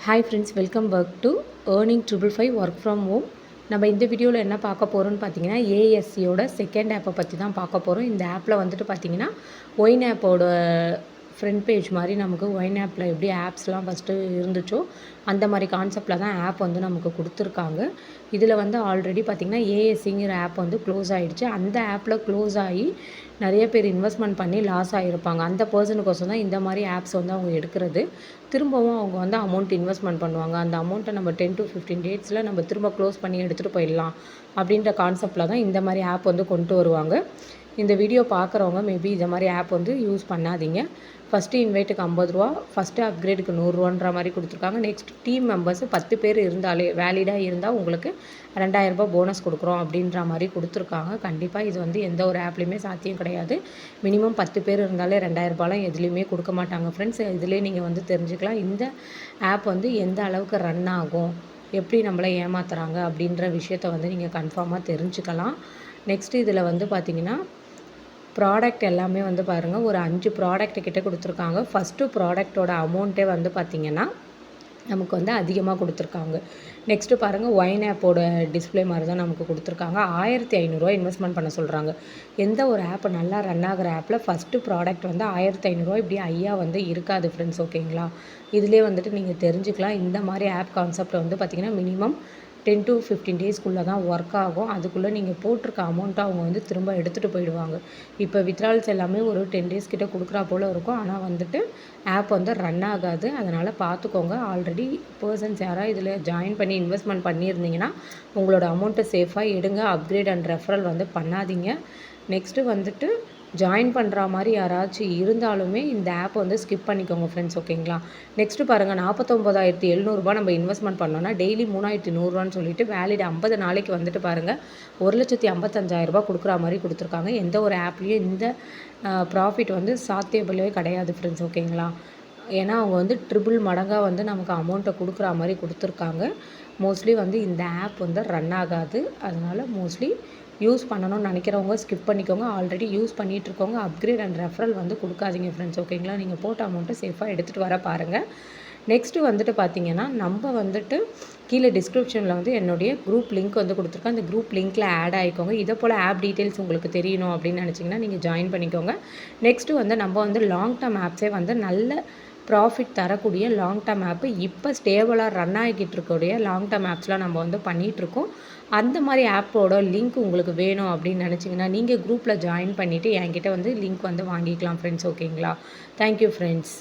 Hi friends, welcome back to earning 555 work from home. நம்ம இந்த வீடியோவில் என்ன பார்க்க போகிறோம்னு பார்த்தீங்கன்னா, ஏஎஸ்சியோட செகண்ட் ஆப்பை பற்றி தான் பார்க்க போகிறோம். இந்த ஆப்பில் வந்துட்டு பார்த்தீங்கன்னா, ஒயின் ஆப்போட ஃப்ரண்ட் பேஜ் மாதிரி நமக்கு ஒயின் ஆப்பில் எப்படி ஆப்ஸ்லாம் ஃபஸ்ட்டு இருந்துச்சோ அந்த மாதிரி கான்செப்டில் தான் ஆப் வந்து நமக்கு கொடுத்துருக்காங்க. இதில் வந்து ஆல்ரெடி பார்த்திங்கன்னா ஏஎஸ்சிங்கிற ஆப் வந்து க்ளோஸ் ஆகிடுச்சு. அந்த ஆப்பில் க்ளோஸ் ஆகி நிறைய பேர் இன்வெஸ்ட்மெண்ட் பண்ணி லாஸ் ஆகிருப்பாங்க. அந்த பர்சனுக்கோசம் தான் இந்த மாதிரி ஆப்ஸ் வந்து அவங்க எடுக்கிறது. திரும்பவும் அவங்க வந்து அமௌண்ட் இன்வெஸ்ட்மெண்ட் பண்ணுவாங்க. அந்த அமௌண்ட்டை நம்ம 10 to 15 டேஸில் நம்ம திரும்ப க்ளோஸ் பண்ணி எடுத்துகிட்டு போயிடலாம் அப்படின்ற கான்செப்டில் தான் இந்த மாதிரி ஆப் வந்து கொண்டு வருவாங்க. இந்த வீடியோ பார்க்குறவங்க மேபி இந்த மாதிரி ஆப் வந்து யூஸ் பண்ணாதீங்க. ஃபஸ்ட்டு இன்வைட்டுக்கு 50 ரூபா, ஃபஸ்ட்டு அப்கிரேடுக்கு 100 ரூபான்ற மாதிரி கொடுத்துருக்காங்க. நெக்ஸ்ட் டீம் மெம்பர்ஸ் 10 பேர் இருந்தாலே வேலிடாக இருந்தால் உங்களுக்கு 2000 ரூபாய் போனஸ் கொடுக்குறோம் அப்படின்ற மாதிரி கொடுத்துருக்காங்க. கண்டிப்பாக இது வந்து எந்த ஒரு ஆப்லேயுமே சாத்தியம் கிடையாது. மினிமம் 10 பேர் இருந்தாலே 2000 ரூபாய்லாம் எதுலேயுமே கொடுக்க மாட்டாங்க ஃப்ரெண்ட்ஸ். இதிலே நீங்கள் வந்து தெரிஞ்சுக்கலாம் இந்த ஆப் வந்து எந்த அளவுக்கு ரன் ஆகும், எப்படி நம்மளை ஏமாத்துறாங்க அப்படின்ற விஷயத்த வந்து நீங்கள் கன்ஃபார்மாக தெரிஞ்சுக்கலாம். நெக்ஸ்ட்டு இதில் வந்து பார்த்திங்கன்னா ப்ராடக்ட் எல்லாமே வந்து பாருங்கள், ஒரு 5 ப்ராடக்ட் கிட்ட கொடுத்துருக்காங்க. ஃபஸ்ட்டு ப்ராடக்டோட அமௌண்ட்டே வந்து பார்த்திங்கன்னா நமக்கு வந்து அதிகமாக கொடுத்துருக்காங்க. நெக்ஸ்ட்டு பாருங்கள், ஒயின் ஆப்போட டிஸ்பிளே மாதிரி தான் நமக்கு கொடுத்துருக்காங்க. 1500 இன்வெஸ்ட்மெண்ட் பண்ண சொல்கிறாங்க. எந்த ஒரு ஆப் நல்லா ரன் ஆகிற ஆப்பில் ஃபஸ்ட்டு ப்ராடக்ட் வந்து 1500 இப்படி வந்து இருக்காது ஃப்ரெண்ட்ஸ், ஓகேங்களா? இதிலே வந்துட்டு நீங்கள் தெரிஞ்சுக்கலாம். இந்த மாதிரி ஆப் கான்செப்ட் வந்து பார்த்திங்கன்னா மினிமம் 10 to 15 டேஸ்க்குள்ளே தான் ஒர்க் ஆகும். அதுக்குள்ளே நீங்கள் போட்டிருக்க அமௌண்ட்டை அவங்க வந்து திரும்ப எடுத்துகிட்டு போயிடுவாங்க. இப்போ வித்ட்ரால்ஸ் எல்லாமே ஒரு 10 டேஸ் கிட்ட கொடுக்குறா போல் இருக்கும். ஆனால் வந்துட்டு ஆப் வந்து ரன் ஆகாது. அதனால் பார்த்துக்கோங்க. ஆல்ரெடி பர்சன்ஸ் யாராவது இதில் ஜாயின் பண்ணி இன்வெஸ்ட்மெண்ட் பண்ணியிருந்தீங்கன்னா உங்களோட அமௌண்ட்டை சேஃபாக எடுங்க. அப்கிரேட் அண்ட் ரெஃபரல் வந்து பண்ணாதீங்க. நெக்ஸ்ட்டு வந்துட்டு ஜாயின் பண்ணுற மாதிரி யாராச்சும் இருந்தாலுமே இந்த ஆப் வந்து ஸ்கிப் பண்ணிக்கோங்க ஃப்ரெண்ட்ஸ், ஓகேங்களா? நெக்ஸ்ட்டு பாருங்கள், 49,700 நம்ம இன்வெஸ்ட்மெண்ட் பண்ணோன்னா டெய்லி 3100 சொல்லிட்டு வேலிட் 50 நாளைக்கு வந்துட்டு பாருங்கள் 1,55,000 கொடுக்குற மாதிரி கொடுத்துருக்காங்க. எந்த ஒரு ஆப்லேயும் இந்த ப்ராஃபிட் வந்து சாத்தியபிளே கிடையாது ஃப்ரெண்ட்ஸ், ஓகேங்களா? ஏன்னா அவங்க வந்து ட்ரிபிள் மடங்காக வந்து நமக்கு அமௌண்ட்டை கொடுக்குற மாதிரி கொடுத்துருக்காங்க. மோஸ்ட்லி வந்து இந்த ஆப் வந்து ரன் ஆகாது. அதனால் மோஸ்ட்லி யூஸ் பண்ணணும்னு நினைக்கிறவங்க ஸ்கிப் பண்ணிக்கோங்க. ஆல்ரெடி யூஸ் பண்ணிகிட்ருக்கவங்க அப்கிரேட் அண்ட் ரெஃபரல் வந்து கொடுக்காதீங்க ஃப்ரெண்ட்ஸ், ஓகேங்களா? நீங்கள் போட்ட அமௌண்ட்டை சேஃபாக எடுத்துகிட்டு வர பாருங்கள். நெக்ஸ்ட்டு வந்துட்டு பார்த்திங்கன்னா, நம்ம வந்துட்டு கீழே டிஸ்கிரிப்ஷனில் வந்து என்னுடைய குரூப் லிங்க் வந்து கொடுத்துருக்கேன். அந்த குரூப் லிங்க்கில் ஆட் ஆகிக்கோங்க. இதை போல் ஆப் டீட்டெயில்ஸ் உங்களுக்கு தெரியணும் அப்படின்னு நினச்சிங்கன்னா நீங்கள் ஜாயின் பண்ணிக்கோங்க. நெக்ஸ்ட்டு வந்து நம்ம வந்து லாங் டேர்ம் ஆப்ஸே வந்து நல்ல ப்ராஃபிட் தரக்கூடிய லாங் டேர்ம் ஆப்பு இப்போ ஸ்டேபிளாக ரன் ஆகிக்கிட்டு இருக்கக்கூடிய லாங் டேர்ம் ஆப்ஸ்லாம் நம்ம வந்து பண்ணிகிட்ருக்கோம். அந்த மாதிரி ஆப்போட லிங்க் உங்களுக்கு வேணும் அப்படின்னு நினச்சிங்கன்னா நீங்கள் குரூப்பில் ஜாயின் பண்ணிவிட்டு என்கிட்ட வந்து லிங்க் வந்து வாங்கிக்கலாம் ஃப்ரெண்ட்ஸ், ஓகேங்களா? Thank you friends.